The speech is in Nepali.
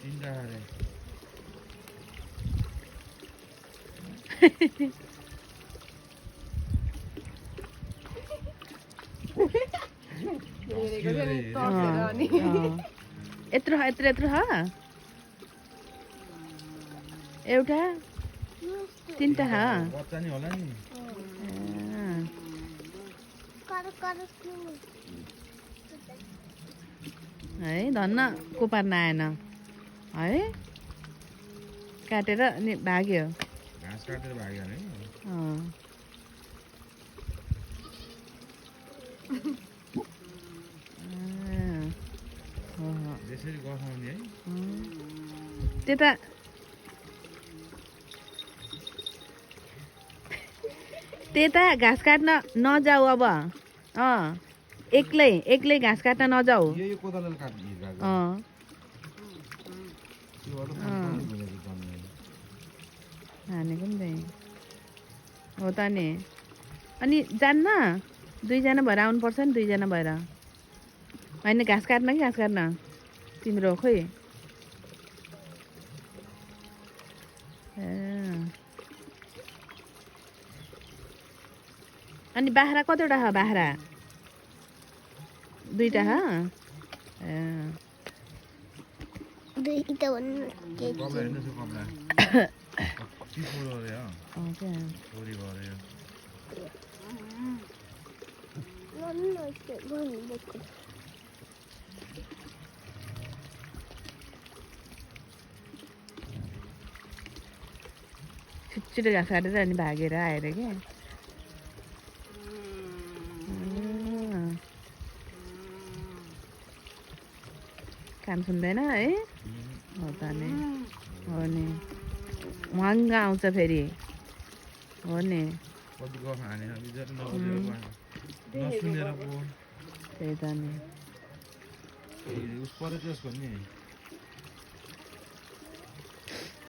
तिनटा खाले यत्रो यत्रो यत्रो ह एउटा तीनटा ह बच्चा नि होला नि है धन्न को पार्न आएन है काटेर नि भाग्यो घाँस काटेर भाग्यो नि यसरी गफाउने है त्यता त्यता घाँस काट्न नजाऊ अब एक्लै एक्लै घाँस काट्न नजाऊ यो कोदालोले काट्ने हानेको नि त्यही हो त नि अनि जान्न दुईजना भएर आउनुपर्छ नि दुईजना भएर होइन घाँस काट्न कि घाँस काट्न तिम्रो खोइ अनि बाख्रा कतिवटा छ बाख्रा दुईटा छ दुईटा भन्नु के कमला हेर्नुहोस् यो कमला कति ठुलो अरे छोरी भयो छिटो घाँस काटेर अनि भागेर आएर क्या काम सुन्दैन है हो त नि हो नि महँगा आउँछ फेरि हो नि कति गफ हानेर बिचरा नसुनेर पो त्यही त नि उस परेछ यसको नि